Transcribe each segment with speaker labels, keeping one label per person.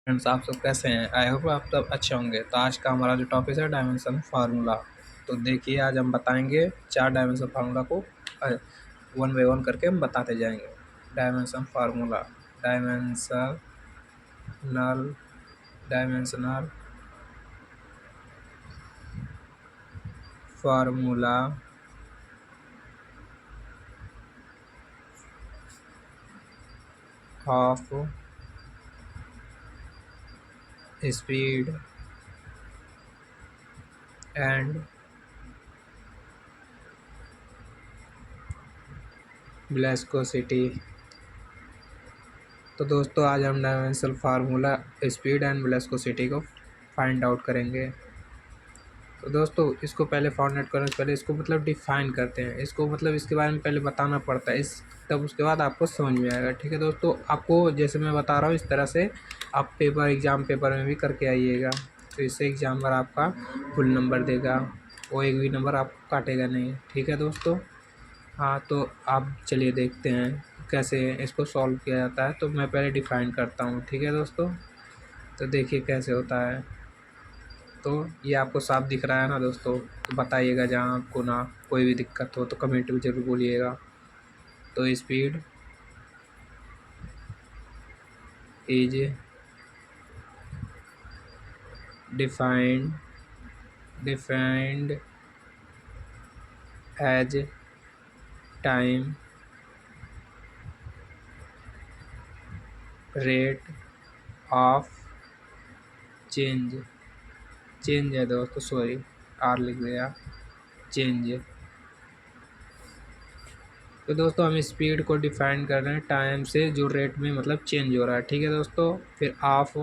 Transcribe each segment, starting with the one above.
Speaker 1: Friends, आप सब कैसे हैं? आई होप आप सब अच्छे होंगे। तो आज का हमारा जो टॉपिक है डायमेंशन फार्मूला। तो देखिए, आज हम बताएंगे 4 डायमेंशन फार्मूला को वन बाय वन करके हम बताते जाएंगे। Dimension formula, dimensional dimensional formula of speed and velocity. तो दोस्तों, आज हम dimensional formula speed and velocity को फाइंड आउट करेंगे। तो दोस्तों, इसको पहले फॉर्मेट करने से पहले इसको मतलब डिफाइन करते हैं। इसको मतलब इसके बारे में पहले बताना पड़ता है, इस तब उसके बाद आपको समझ में आएगा। ठीक है दोस्तों, आपको जैसे मैं बता रहा हूँ इस तरह से आप एग्ज़ाम पेपर में भी करके आइएगा। तो इससे एग्जामर आपका फुल नंबर देगा, वो एक भी नंबर आपको काटेगा नहीं। ठीक है दोस्तों। हाँ, तो आप चलिए देखते हैं कैसे इसको सॉल्व किया जाता है। तो मैं पहले डिफाइन करता हूँ। ठीक है दोस्तों, तो देखिए कैसे होता है। तो ये आपको साफ दिख रहा है ना दोस्तों? तो बताइएगा जहाँ आपको ना कोई भी दिक्कत हो तो कमेंट में ज़रूर बोलिएगा। तो speed is defined defined as time rate of change. Change है दोस्तों, सॉरी आर लिख दिया, चेंज। तो दोस्तों, हम स्पीड को डिफाइन कर रहे हैं टाइम से जो रेट में मतलब चेंज हो रहा है। ठीक है दोस्तों। फिर ऑफ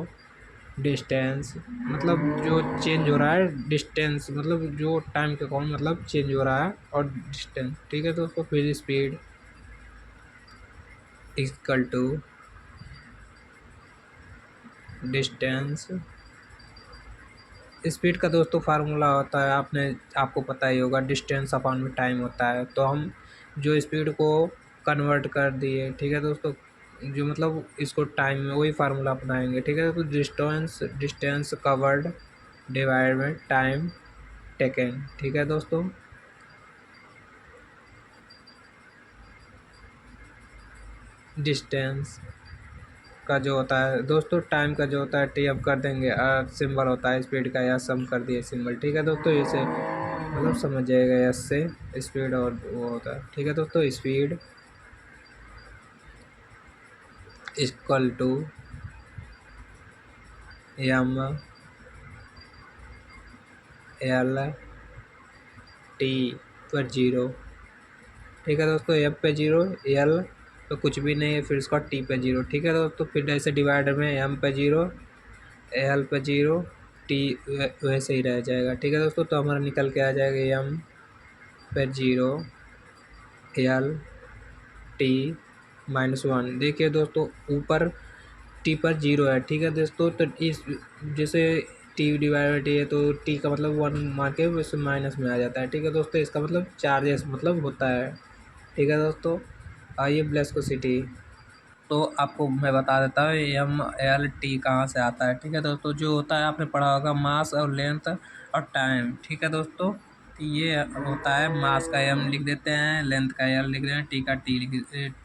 Speaker 1: डिस्टेंस, मतलब जो चेंज हो रहा है, डिस्टेंस मतलब जो टाइम के अकॉर्डिंग मतलब चेंज हो रहा है, और डिस्टेंस। ठीक है दोस्तों। फिर speed equal to distance. Speed का दोस्तों फार्मूला होता है, आपको पता ही होगा, डिस्टेंस अपॉन में टाइम होता है। तो हम जो स्पीड को कन्वर्ट कर दिए, ठीक है दोस्तों, जो मतलब इसको टाइम में वही फार्मूला अपनाएंगे। ठीक है। तो distance distance covered divide by time taken. ठीक है दोस्तों। डिस्टेंस का जो होता है दोस्तों, टाइम का जो होता है टी अब कर देंगे, सिंबल होता है स्पीड का, या सम कर दिए सिंबल। ठीक है दोस्तों, इसे मतलब समझ जाएगा, यस से स्पीड और वो होता है। ठीक है दोस्तों। Speed equal to M L T पर जीरो। ठीक है दोस्तों, एफ पे जीरो, एल तो कुछ भी नहीं है, फिर इसका टी पे जीरो। ठीक है दोस्तों। फिर ऐसे डिवाइडर में एम पे जीरो, एल पे जीरो, टी वैसे ही रह जाएगा। ठीक है दोस्तों। तो हमारा निकल के आ जाएगा एम पे जीरो, एल टी -1। देखिए दोस्तों, ऊपर टी पर जीरो है। ठीक है दोस्तों। तो इस जैसे टी डिवाइड बाई टी है, तो टी का मतलब 1 मान के वैसे माइनस में आ जाता है। ठीक है दोस्तों, इसका मतलब चार्जेस मतलब होता है। ठीक है दोस्तों। आइए वेलोसिटी, तो आपको मैं बता देता हूँ एम एल टी कहाँ से आता है। ठीक है दोस्तों, जो होता है आपने पढ़ा होगा मास और लेंथ और टाइम। ठीक है दोस्तों। तो ये होता है, मास का एम लिख देते हैं, लेंथ का एल लिख देते हैं, टी का टी लिख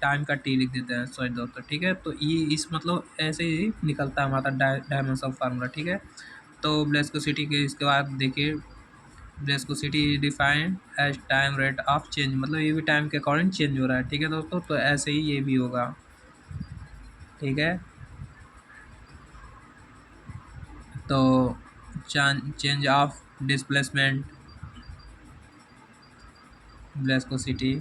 Speaker 1: टाइम का टी लिख देते हैं, सॉरी दोस्तों। ठीक है। तो ये इस मतलब ऐसे ही निकलता है हमारा डायमेंशन फार्मूला। ठीक है। तो वेलोसिटी के इसके बाद देखिए, velocity defined as time rate of change, मतलब ये भी टाइम के अकॉर्डिंग चेंज हो रहा है। ठीक है दोस्तों। तो ऐसे ही ये भी होगा। ठीक है। तो चेंज ऑफ डिस्प्लेसमेंट वेलोसिटी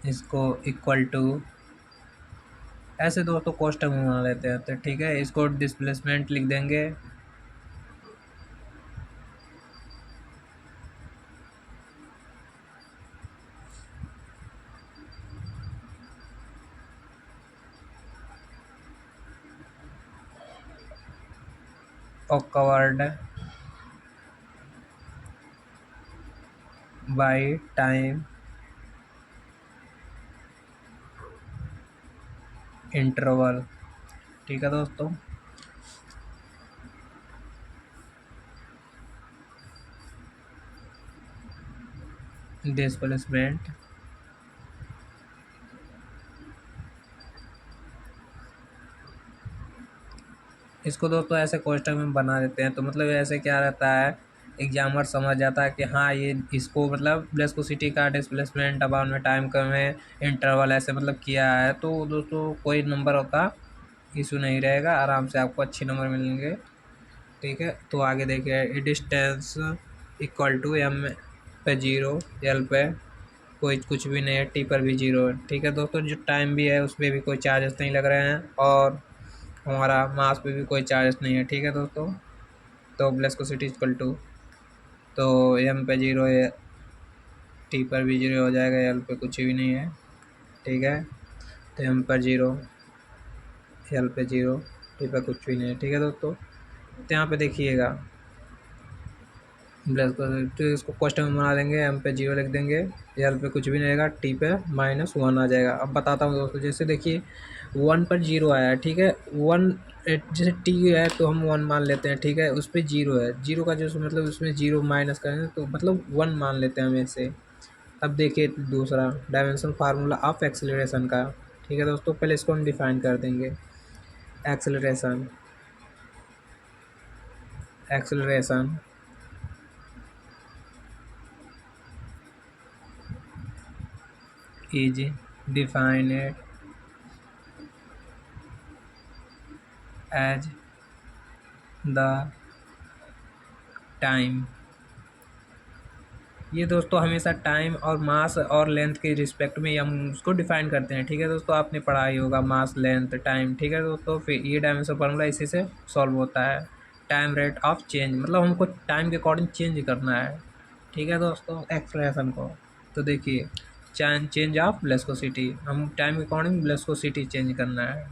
Speaker 1: इसको इक्वल टू, ऐसे दोस्तों कोष्टक में बना लेते हैं। तो ठीक है, इसको डिस्प्लेसमेंट लिख देंगे और कवर्ड बाय टाइम इंटरवल। ठीक है दोस्तों, डिस्प्लेसमेंट इसको दोस्तों ऐसे कोष्टक में बना देते हैं, तो मतलब ऐसे क्या रहता है, एग्जामर समझ जाता है कि हाँ ये इसको मतलब विस्कोसिटी का डिस्प्लेसमेंट अबाउट में टाइम कम है, इंटरवल ऐसे मतलब किया है, तो दोस्तों कोई नंबर का इशू नहीं रहेगा, आराम से आपको अच्छे नंबर मिलेंगे। ठीक है, तो आगे देखिए, डिस्टेंस इक्वल टू एम पे जीरो, एल पे कोई कुछ भी नहीं है, टी पर भी जीरो है। ठीक है दोस्तों, जो टाइम भी है उसमें भी कोई चार्जेस नहीं लग रहे हैं, और हमारा मास पे भी कोई चार्जेस नहीं है। ठीक है दोस्तों, तो विस्कोसिटी इक्वल टू, तो एम पे जीरो है, टी पर भी जीरो हो जाएगा, एल पे कुछ भी नहीं है। ठीक है, तो एम पर जीरो, एल पे जीरो, टी पर कुछ भी नहीं है। ठीक है दोस्तों, तो यहाँ पे देखिएगा, तो इसको क्वेश्चन में बना देंगे, एम पे जीरो लिख देंगे, एल पे कुछ भी नहीं रहेगा, टी पे -1 आ जाएगा। अब बताता हूँ दोस्तों, जैसे देखिए 1 पर जीरो आया है, ठीक है, 1 जैसे टी है तो हम 1 मान लेते हैं, ठीक है, उस पर जीरो है, जीरो का जो मतलब उसमें जीरो माइनस करेंगे तो मतलब 1 मान लेते हैं हम ऐसे। अब देखिए दूसरा डायमेंशन फार्मूला ऑफ एक्सेलरेशन का। ठीक है दोस्तों, पहले इसको हम डिफाइन कर देंगे। Acceleration, acceleration is defined as the time. ये दोस्तों हमेशा टाइम और मास और लेंथ के रिस्पेक्ट में हम उसको डिफाइन करते हैं। ठीक है दोस्तों, आपने पढ़ा ही होगा मास, लेंथ, टाइम। ठीक है दोस्तों, फिर ये डायमेंशन फार्मूला इसी से सॉल्व होता है। टाइम रेट ऑफ चेंज, मतलब हमको टाइम के अकॉर्डिंग चेंज करना है। ठीक है दोस्तों, एक्सलेशन को, तो देखिए चेंज ऑफ विस्कोसिटी, हम टाइम के अकॉर्डिंग विस्कोसिटी चेंज करना है।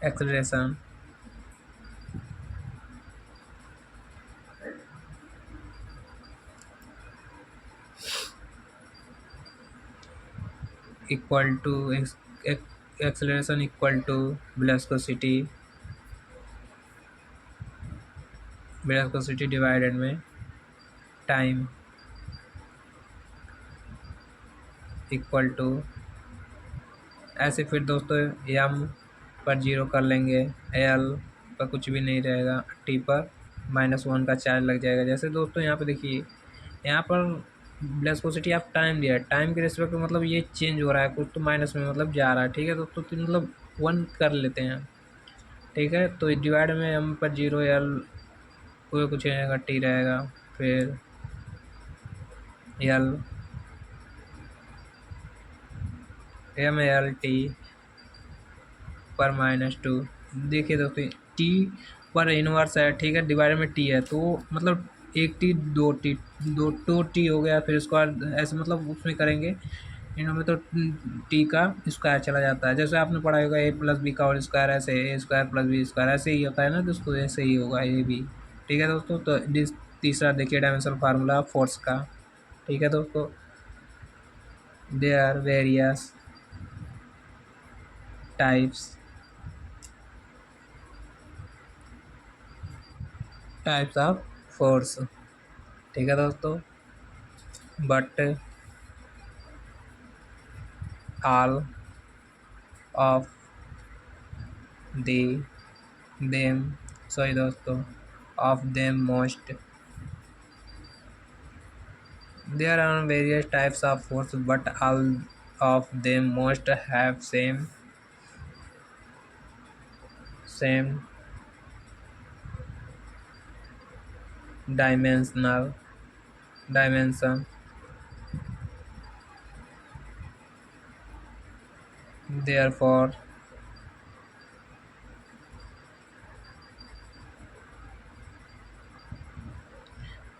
Speaker 1: Acceleration equal to acceleration equal to viscosity, viscosity divided में टाइम इक्वल टू, ऐसे फिर दोस्तों एम पर जीरो कर लेंगे, एल पर कुछ भी नहीं रहेगा, टी पर -1 का चार्ज लग जाएगा। जैसे दोस्तों यहाँ पे देखिए, यहाँ पर विस्कोसिटी आप टाइम दिया है, टाइम के रिस्पेक्ट में मतलब ये चेंज हो रहा है, कुछ तो माइनस में मतलब जा रहा है। ठीक है दोस्तों, तो मतलब 1 कर लेते हैं। ठीक है, तो डिवाइड में एम पर जीरो, एल कोई कुछ रहेगा, टी रहेगा, फिर एल, एम एल टी पर -2। देखिए दोस्तों, टी पर इनवर्स है, ठीक है, डिवाइडर में टी है, तो मतलब एक टी, दो टी, दो टी हो गया, फिर उसके बाद ऐसे मतलब उसमें करेंगे इनमें, तो टी का स्क्वायर चला जाता है। जैसे आपने पढ़ा होगा a+b का होल स्क्वायर, ऐसे a² + b² ऐसे ही होता है ना दोस्तों, ऐसे ही होगा ये भी। ठीक है दोस्तों, तो तीसरा देखिए डायमेंशनल फार्मूला फोर्स का। ठीक है दोस्तों, there are various types, of force. ठीक है दोस्तों, but all of the them, sorry दोस्तों, of them most, there are various types of force but all of them most have same dimension, therefore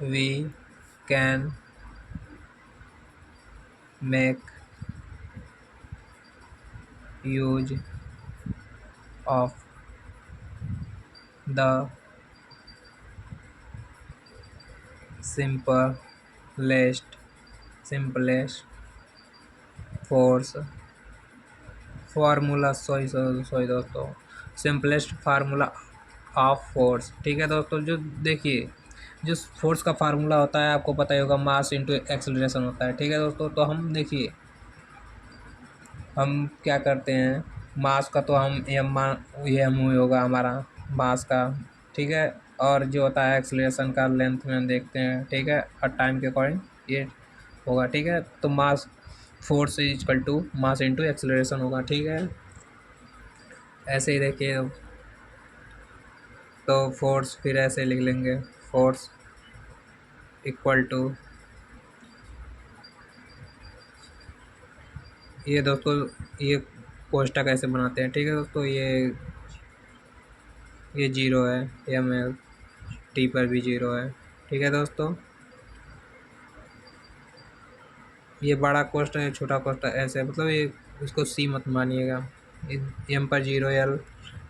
Speaker 1: we can make use of the simplest force formula sorry sorry sorry दोस्तों, simplest formula of force. ठीक है दोस्तों, जो देखिए जो force का formula होता है आपको पता ही होगा, मास इंटू एक्सेलरेशन होता है। ठीक है दोस्तों, तो हम देखिए हम क्या करते हैं, मास का तो हम एम ही होगा हमारा मास का। ठीक है, और जो होता है एक्सेलरेशन का लेंथ में हम देखते हैं। ठीक है, और टाइम के अकॉर्डिंग ये होगा। ठीक है, तो mass force is equal to mass into acceleration होगा। ठीक है, ऐसे ही देखिए, तो फोर्स फिर ऐसे लिख लेंगे, फोर्स इक्वल टू, ये दोस्तों ये कोष्टक कैसे बनाते हैं। ठीक है दोस्तों, ये जीरो है, एम एल टी पर भी जीरो है। ठीक है दोस्तों, ये बड़ा कोष्टक है, छोटा कोष्टक ऐसे, मतलब ये इसको सी मत मानिएगा। एम पर जीरो, एल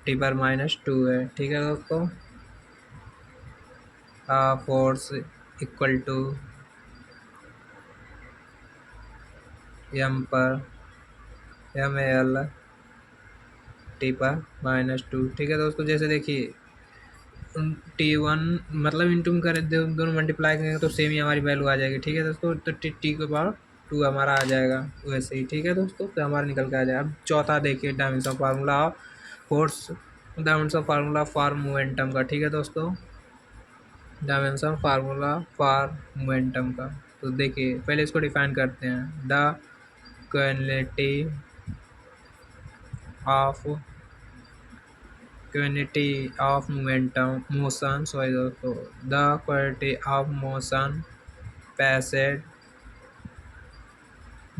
Speaker 1: टी पर -2 है। ठीक है दोस्तों, फोर्स इक्वल टू एम पर एम एल टी पर -2। ठीक है दोस्तों, जैसे देखिए T1 मतलब इंटू में करें, दोनों मल्टीप्लाई करेंगे तो सेम ही हमारी वैल्यू आ जाएगी। ठीक है दोस्तों, तो टी के पावर 2 हमारा आ जाएगा वैसे ही। ठीक है दोस्तों, तो हमारा निकल के आ जाएगा। अब चौथा देखिए, dimension formula of force, dimension formula for momentum का। ठीक है दोस्तों, डायमेंशन फार्मूला फॉर मोमेंटम का, तो देखिए पहले इसको डिफाइन करते हैं। The quantity of quantity of motion, sorry दोस्तों, the quantity of motion passed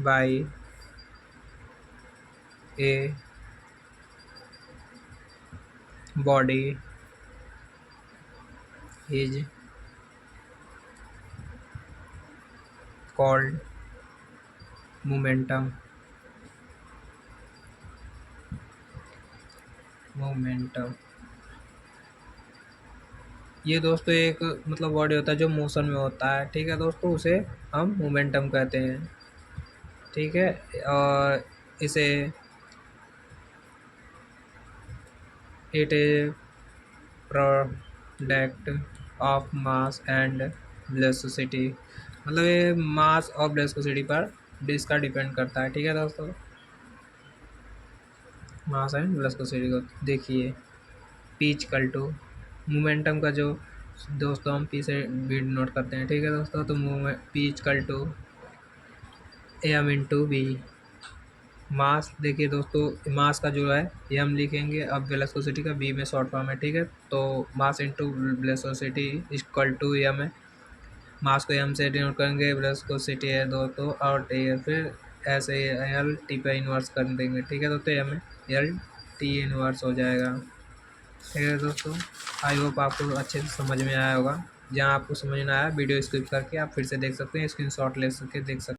Speaker 1: by a body is called momentum। ये दोस्तों एक मतलब बॉडी होता है जो मोशन में होता है। ठीक है दोस्तों, उसे हम मोमेंटम कहते हैं। ठीक है, और इसे it is product of mass and velocity, मतलब ये मास और वेलोसिटी पर इसका डिपेंड करता है। ठीक है दोस्तों, मास एंड वेलोसिटी को देखिए, पी इक्वल टू मोमेंटम का जो दोस्तों हम पी से भी नोट करते हैं। ठीक है दोस्तों, तो P equal to M into B. Mass देखिए दोस्तों, मास का जो है ये हम लिखेंगे, अब वेलोसिटी का बी में शॉर्ट फॉर्म है। ठीक है, तो mass into velocity equal to M है, मास को एम से डिनोट करेंगे, वेलोसिटी है दोस्तों और टी है, फिर ऐसे एल टी पे इन्वर्स कर देंगे। ठीक है दोस्तों, एम एल टी इन्वर्स हो जाएगा। ठीक है दोस्तों, आई होप आपको अच्छे से समझ में आया होगा। जहाँ आपको समझ में आया वीडियो स्किप करके आप फिर से देख सकते हैं, स्क्रीनशॉट ले सके देख सकते हैं।